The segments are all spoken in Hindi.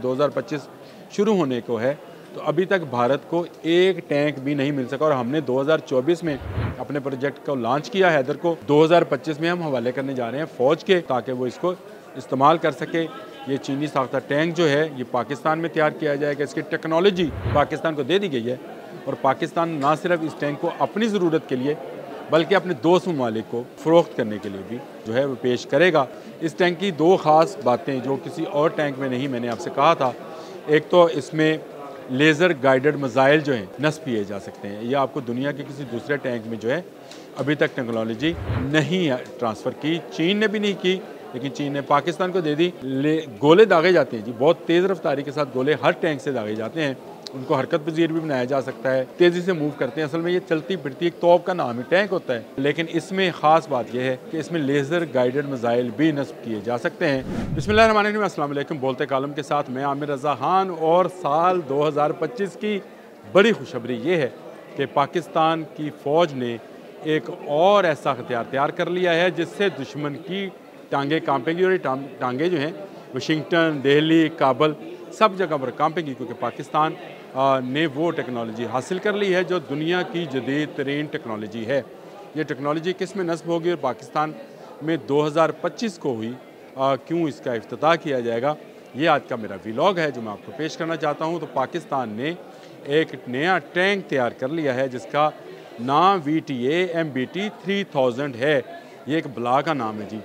2025 शुरू होने को है, तो अभी तक भारत को एक टैंक भी नहीं मिल सका और हमने 2024 में अपने प्रोजेक्ट को लॉन्च किया हैदर को। 2025 में हम हवाले करने जा रहे हैं फ़ौज के, ताकि वो इसको इस्तेमाल कर सके। ये चीनी साख्ता टैंक जो है ये पाकिस्तान में तैयार किया जाएगा, इसकी टेक्नोलॉजी पाकिस्तान को दे दी गई है और पाकिस्तान ना सिर्फ इस टैंक को अपनी ज़रूरत के लिए बल्कि अपने दोस्त ममालिक को फ़रोख्त करने के लिए भी जो है वो पेश करेगा। इस टैंक की दो ख़ास बातें जो किसी और टैंक में नहीं, मैंने आपसे कहा था, एक तो इसमें लेज़र गाइडेड मिसाइल जो हैं नस्ब किए जा सकते हैं। ये आपको दुनिया के किसी दूसरे टैंक में जो है अभी तक टेक्नोलॉजी नहीं ट्रांसफ़र की, चीन ने भी नहीं की, लेकिन चीन ने पाकिस्तान को दे दी। गोले दागे जाते हैं जी, बहुत तेज़ रफ्तारी के साथ गोले हर टैंक से दागे जाते हैं, उनको हरकत पजीर भी बनाया जा सकता है, तेज़ी से मूव करते हैं। असल में ये चलती फिरती एक तोप का नाम ही टैंक होता है, लेकिन इसमें ख़ास बात यह है कि इसमें लेज़र गाइडेड मिसाइल भी नस्ब किए जा सकते हैं। बिस्मिल्लाहिर्रहमानिर्रहीम, अस्सलाम वालेकुम। बोलते कालम के साथ मैं आमिर रज़ा खान, और साल 2025 की बड़ी खुशखबरी ये है कि पाकिस्तान की फ़ौज ने एक और ऐसा हथियार तैयार कर लिया है जिससे दुश्मन की टांगें कांपेंगी, और ये टांगें जो हैं वाशिंगटन, दिल्ली, काबुल सब जगह पर कांपेंगी, क्योंकि पाकिस्तान ने वो टेक्नोलॉजी हासिल कर ली है जो दुनिया की जदीद तरीन टेक्नोलॉजी है। ये टेक्नोलॉजी किस में नस्ब होगी और पाकिस्तान में 2025 को हुई, क्यों इसका इफ्तिताह किया जाएगा, ये आज का मेरा व्लॉग है जो मैं आपको पेश करना चाहता हूँ। तो पाकिस्तान ने एक नया टैंक तैयार कर लिया है जिसका नाम VTA MBT 3000 है। ये एक बला का नाम है जी,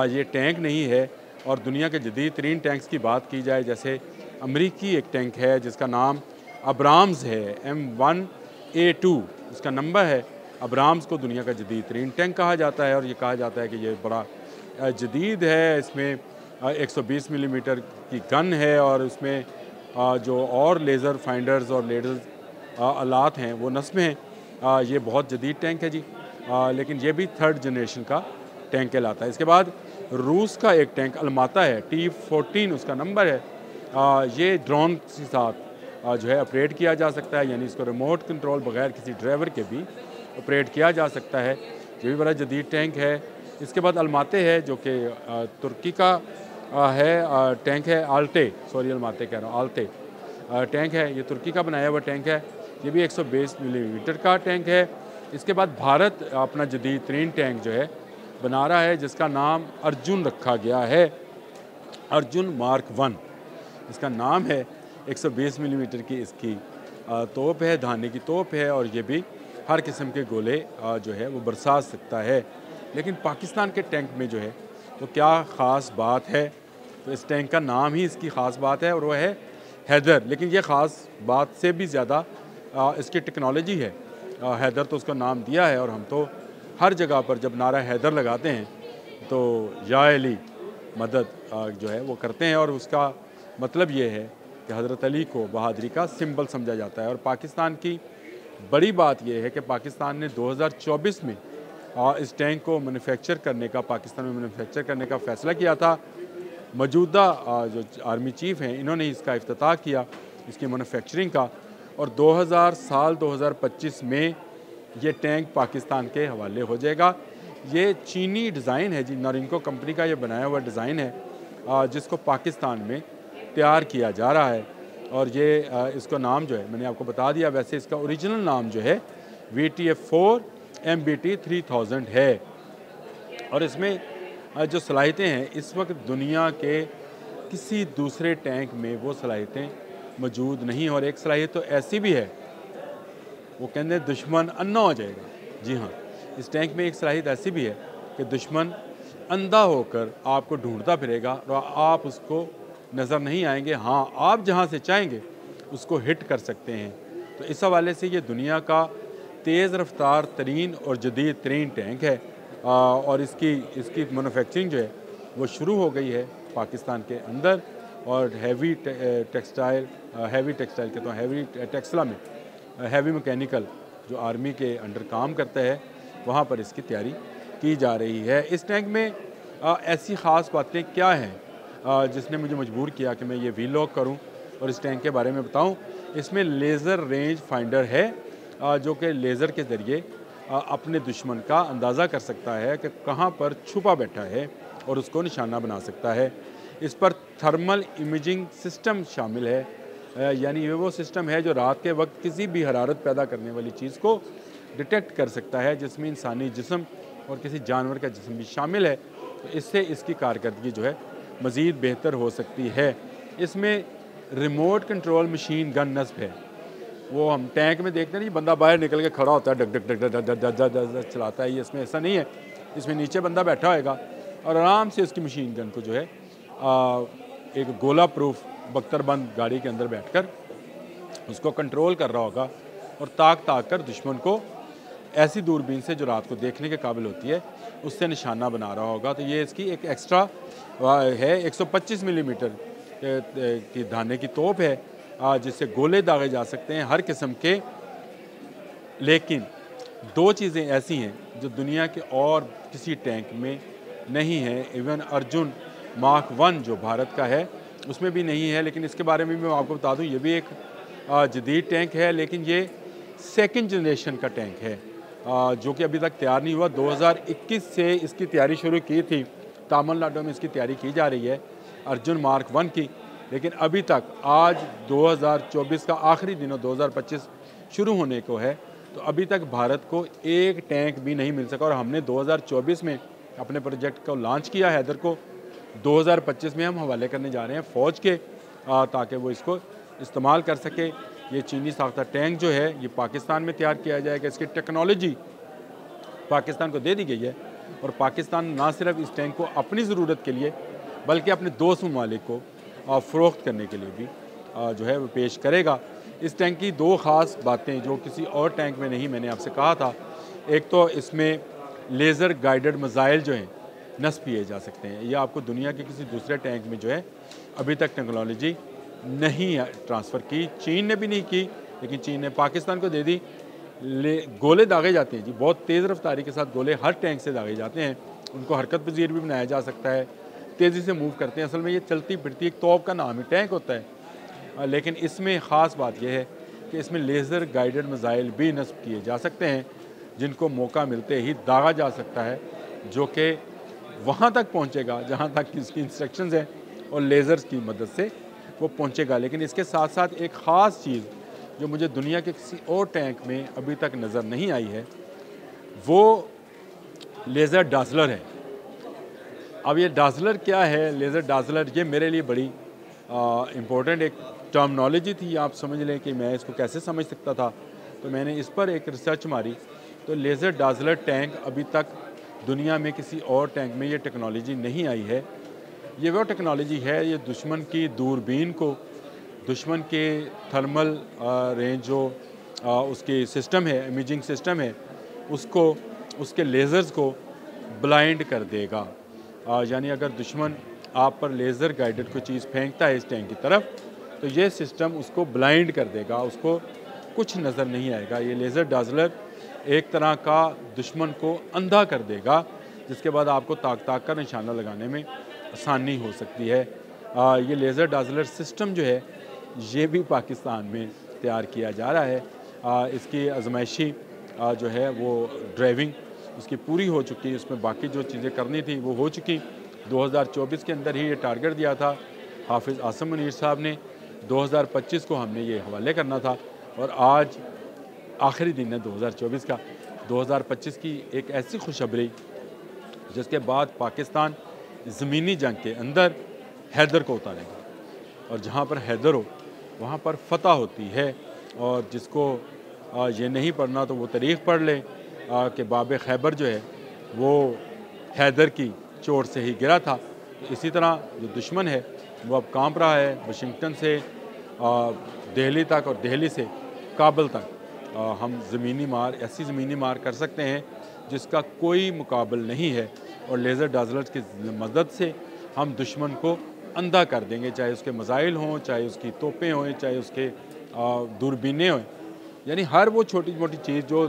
ये टैंक नहीं है। और दुनिया के जदीद तरीन टैंक्स की बात की जाए, जैसे अमरीकी एक टैंक है जिसका नाम अब्राम्स है, M1A2 इसका नंबर है। अब्राम्स को दुनिया का जदीद तरीन टैंक कहा जाता है और ये कहा जाता है कि ये बड़ा जदीद है। इसमें 120 मिलीमीटर की गन है और इसमें जो और लेज़र फाइंडर्स और लेज़र आलात हैं वो नस्ब हैं। ये बहुत जदीद टैंक है जी, लेकिन ये भी 3rd जनरेशन का टैंक कहलाता है। इसके बाद रूस का एक टैंक अलमाता है, T14 उसका नंबर है। ये ड्रोन के साथ जो है ऑपरेट किया जा सकता है, यानी इसको रिमोट कंट्रोल बगैर किसी ड्राइवर के भी ऑपरेट किया जा सकता है। ये भी बड़ा जदीद टैंक है। इसके बाद अलमाते है जो कि तुर्की का है टैंक है, अलमाते कह रहा हूँ, आल्टे टैंक है, ये तुर्की का बनाया हुआ टैंक है। ये भी 120 मिलीमीटर का टैंक है। इसके बाद भारत अपना जदीद तरीन टैंक जो है बना रहा है जिसका नाम अर्जुन रखा गया है, अर्जुन मार्क 1 इसका नाम है। 120 मिलीमीटर की इसकी तोप है, धाने की तोप है, और ये भी हर किस्म के गोले जो है वो बरसा सकता है। लेकिन पाकिस्तान के टैंक में जो है तो क्या ख़ास बात है, तो इस टैंक का नाम ही इसकी ख़ास बात है और वो है हैदर। लेकिन ये ख़ास बात से भी ज़्यादा इसकी टेक्नोलॉजी है। हैदर तो उसका नाम दिया है और हम तो हर जगह पर जब नारा हैदर लगाते हैं तो या अली मदद जो है वो करते हैं, और उसका मतलब ये है कि हज़रत अली को बहादुरी का सिंबल समझा जाता है। और पाकिस्तान की बड़ी बात यह है कि पाकिस्तान ने 2024 में इस टैंक को मैन्युफैक्चर करने का, पाकिस्तान में मैन्युफैक्चर करने का फ़ैसला किया था। मौजूदा जो आर्मी चीफ़ हैं इन्होंने इसका इफ्तिताह किया, इसकी मैन्युफैक्चरिंग का, और 2025 में ये टैंक पाकिस्तान के हवाले हो जाएगा। ये चीनी डिज़ाइन है जी, नॉरिंको कंपनी का ये बनाया हुआ डिज़ाइन है जिसको पाकिस्तान में तैयार किया जा रहा है। और ये इसका नाम जो है मैंने आपको बता दिया, वैसे इसका ओरिजिनल नाम जो है VTA4 MBT 3000 है। और इसमें जो सलाहियतें हैं इस वक्त दुनिया के किसी दूसरे टैंक में वो सलाहियतें मौजूद नहीं। और एक सलाहियत तो ऐसी भी है, वो कहते हैं दुश्मन अन्ना हो जाएगा। जी हाँ, इस टैंक में एक सलाहियत ऐसी भी है कि दुश्मन अंधा होकर आपको ढूंढता फिरेगा और आप उसको नज़र नहीं आएंगे। हाँ, आप जहाँ से चाहेंगे उसको हिट कर सकते हैं। तो इस हवाले से ये दुनिया का तेज़ रफ्तार तरीन और जदीद तरीन टैंक है। और इसकी मैन्युफैक्चरिंग जो है वो शुरू हो गई है पाकिस्तान के अंदर। और हैवी टेक्सटाइल कहता हूँ, हैवी टेक्सला में हैवी मैकेनिकल जो आर्मी के अंडर काम करता है वहाँ पर इसकी तैयारी की जा रही है। इस टैंक में ऐसी ख़ास बातें क्या हैं जिसने मुझे मजबूर किया कि मैं ये व्लॉग करूं और इस टैंक के बारे में बताऊं। इसमें लेज़र रेंज फाइंडर है जो कि लेज़र के ज़रिए अपने दुश्मन का अंदाज़ा कर सकता है कि कहां पर छुपा बैठा है और उसको निशाना बना सकता है। इस पर थर्मल इमेजिंग सिस्टम शामिल है, यानी ये वो सिस्टम है जो रात के वक्त किसी भी हरारत पैदा करने वाली चीज़ को डिटेक्ट कर सकता है, जिसमें इंसानी जिस्म और किसी जानवर का जिस्म भी शामिल है। तो इससे इसकी कारकर्दगी जो है मज़ीद बेहतर हो सकती है। इसमें रिमोट कंट्रोल मशीन गन नस्ब है। वो हम टैंक में देखते हैं, नहीं बंदा बाहर निकल के खड़ा होता है, डग डग डग डग डग डग डग डग डग चलाता है। ये इसमें ऐसा नहीं है, इसमें नीचे बंदा बैठा होएगा और आराम से उसकी मशीन गन को जो है एक गोला प्रूफ बख्तरबंद गाड़ी के अंदर बैठकर उसको कंट्रोल कर रहा होगा और ताक कर दुश्मन को ऐसी दूरबीन से जो रात को देखने के काबिल होती है उससे निशाना बना रहा होगा। तो ये इसकी एक एक्स्ट्रा है, 125 मिलीमीटर की धाने की तोप है, जिससे गोले दागे जा सकते हैं हर किस्म के। लेकिन दो चीज़ें ऐसी हैं जो दुनिया के और किसी टैंक में नहीं है। इवन अर्जुन मार्क 1 जो भारत का है उसमें भी नहीं है। लेकिन इसके बारे में मैं आपको बता दूं, ये भी एक जदीद टैंक है, लेकिन ये सेकंड जनरेशन का टैंक है, जो कि अभी तक तैयार नहीं हुआ। 2021 से इसकी तैयारी शुरू की थी, तमिलनाडु में इसकी तैयारी की जा रही है अर्जुन मार्क 1 की। लेकिन अभी तक आज 2024 का आखिरी दिन, 2025 शुरू होने को है, तो अभी तक भारत को एक टैंक भी नहीं मिल सका। और हमने 2024 में अपने प्रोजेक्ट को लॉन्च किया, हैदर को 2025 में हम हवाले करने जा रहे हैं फ़ौज के, ताकि वो इसको इस्तेमाल कर सके। ये चीनी साख्ता टैंक जो है ये पाकिस्तान में तैयार किया जाएगा, इसकी टेक्नोलॉजी पाकिस्तान को दे दी गई है और पाकिस्तान ना सिर्फ इस टैंक को अपनी ज़रूरत के लिए बल्कि अपने दोस्त ममालिक को फ़रोख्त करने के लिए भी जो है वो पेश करेगा। इस टैंक की दो ख़ास बातें जो किसी और टैंक में नहीं, मैंने आपसे कहा था, एक तो इसमें लेज़र गाइडेड मिसाइल जो हैं नस्ब किए जा सकते हैं। यह आपको दुनिया के किसी दूसरे टैंक में जो है अभी तक टेक्नोलॉजी नहीं ट्रांसफ़र की, चीन ने भी नहीं की, लेकिन चीन ने पाकिस्तान को दे दी। गोले दागे जाते हैं जी, बहुत तेज़ रफ्तारी के साथ गोले हर टैंक से दागे जाते हैं, उनको हरकत पजीर भी बनाया जा सकता है, तेज़ी से मूव करते हैं। असल में ये चलती फिरती एक तोप का नाम ही टैंक होता है। लेकिन इसमें ख़ास बात यह है कि इसमें लेज़र गाइडेड मिसाइल भी नस्ब किए जा सकते हैं, जिनको मौका मिलते ही दागा जा सकता है, जो कि वहाँ तक पहुँचेगा जहाँ तक इसकी इंस्ट्रक्शंस हैं और लेज़र्स की मदद से वो पहुँचेगा। लेकिन इसके साथ साथ एक ख़ास चीज़ जो मुझे दुनिया के किसी और टैंक में अभी तक नज़र नहीं आई है, वो लेज़र डाज़लर है। अब ये डाज़लर क्या है, लेज़र डाज़लर, ये मेरे लिए बड़ी इम्पोर्टेंट एक टर्मिनोलॉजी थी। आप समझ लें कि मैं इसको कैसे समझ सकता था, तो मैंने इस पर एक रिसर्च मारी। तो लेज़र डाज़लर टैंक अभी तक दुनिया में किसी और टैंक में ये टेक्नोलॉजी नहीं आई है। ये वो टेक्नोलॉजी है, ये दुश्मन की दूरबीन को, दुश्मन के थर्मल रेंज जो उसकी सिस्टम है, इमेजिंग सिस्टम है, उसको, उसके लेज़र्स को ब्लाइंड कर देगा। यानी अगर दुश्मन आप पर लेज़र गाइडेड कोई चीज़ फेंकता है इस टैंक की तरफ, तो ये सिस्टम उसको ब्लाइंड कर देगा, उसको कुछ नज़र नहीं आएगा। ये लेज़र डाज़लर एक तरह का दुश्मन को अंधा कर देगा, जिसके बाद आपको ताक कर निशाना लगाने में आसानी हो सकती है। ये लेज़र डाज़लर सिस्टम जो है ये भी पाकिस्तान में तैयार किया जा रहा है। इसकी आजमाइशी जो है वो ड्राइविंग उसकी पूरी हो चुकी है, उसमें बाकी जो चीज़ें करनी थी वो हो चुकी। 2024 के अंदर ही ये टारगेट दिया था हाफिज़ आसिम मुनीर साहब ने, 2025 को हमने ये हवाले करना था और आज आखिरी दिन है 2024 का। 2025 की एक ऐसी खुशखबरी जिसके बाद पाकिस्तान ज़मीनी जंग के अंदर हैदर को उतारेगा और जहाँ पर हैदर हो वहाँ पर फतह होती है। और जिसको ये नहीं पढ़ना तो वो तारीख़ पढ़ ले कि बाब खैबर जो है वो हैदर की चोट से ही गिरा था। तो इसी तरह जो दुश्मन है वो अब कांप रहा है, वाशिंगटन से दिल्ली तक और दिल्ली से काबुल तक हम ज़मीनी मार, ऐसी ज़मीनी मार कर सकते हैं जिसका कोई मुकाबल नहीं है। और लेज़र डाज़लर्स की मदद से हम दुश्मन को अंधा कर देंगे, चाहे उसके मिसाइल हों, चाहे उसकी तोपें हों, चाहे उसके दूरबीनें हों। यानी हर वो छोटी मोटी चीज़ जो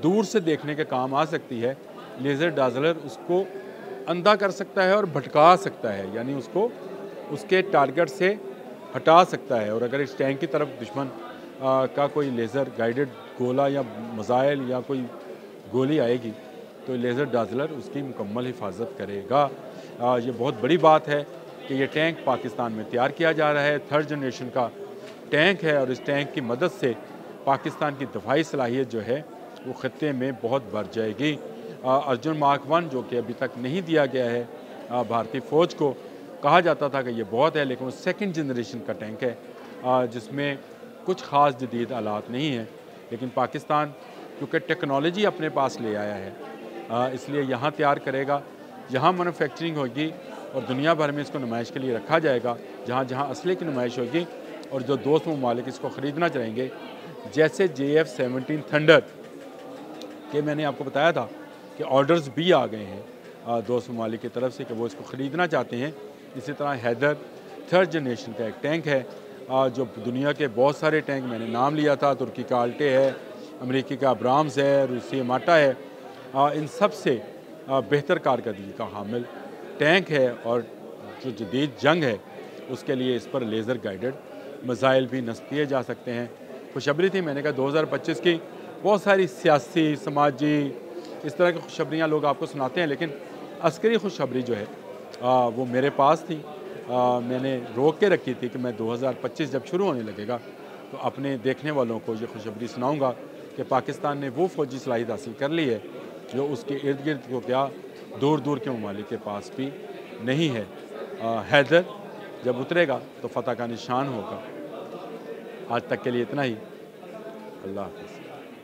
दूर से देखने के काम आ सकती है, लेज़र डाज़लर उसको अंधा कर सकता है और भटका सकता है, यानी उसको उसके टारगेट से हटा सकता है। और अगर इस टैंक की तरफ दुश्मन का कोई लेज़र गाइडेड गोला या मिसाइल या कोई गोली आएगी तो लेज़र डाज़लर उसकी मुकम्मल हिफाजत करेगा। ये बहुत बड़ी बात है कि ये टैंक पाकिस्तान में तैयार किया जा रहा है, 3rd जनरेशन का टैंक है और इस टैंक की मदद से पाकिस्तान की दफाई सलाहियत जो है वो ख़त्े में बहुत बढ़ जाएगी। अर्जुन मार्क 1 जो कि अभी तक नहीं दिया गया है भारतीय फ़ौज को, कहा जाता था कि ये बहुत है, लेकिन वो 2nd जनरेशन का टैंक है जिसमें कुछ ख़ास जदीद आलात नहीं हैं। लेकिन पाकिस्तान क्योंकि टेक्नोलॉजी अपने पास ले आया है इसलिए यहाँ तैयार करेगा, यहाँ मैन्युफैक्चरिंग होगी और दुनिया भर में इसको नुमाइश के लिए रखा जाएगा। जहाँ जहाँ असले की नुमाइश होगी और जो दोस्त ममालिक इसको ख़रीदना चाहेंगे, जैसे JF-17 थंडर के मैंने आपको बताया था कि ऑर्डर्स भी आ गए हैं दोस्त ममालिक की तरफ से कि वो इसको ख़रीदना चाहते हैं। इसी तरह हैदर 3rd जनरेशन का एक टैंक है जो दुनिया के बहुत सारे टैंक मैंने नाम लिया था, तुर्की का आल्टे है, अमेरिकी का अब्राम्स है, रूसी माटा है, इन सब से बेहतर कारकर्दगी का हामिल टैंक है और जो जदीद जंग है उसके लिए इस पर लेज़र गाइडेड मिसाइल भी नस्ब किए जा सकते हैं। खुशखबरी थी, मैंने कहा 2025 की बहुत सारी सियासी, समाजी, इस तरह की खुशखबरियाँ लोग आपको सुनाते हैं, लेकिन अस्करी खुशखबरी जो है वो मेरे पास थी। मैंने रोक के रखी थी कि मैं 2025 जब शुरू होने लगेगा तो अपने देखने वालों को ये खुशखबरी सुनाऊँगा कि पाकिस्तान ने वो फ़ौजी सलाहियत हासिल कर ली है जो उसके इर्द गिर्द को क्या दूर दूर के ममालिक के पास भी नहीं है। हैदर जब उतरेगा तो फ़तह का निशान होगा। आज तक के लिए इतना ही। अल्लाह हाफ़िज़।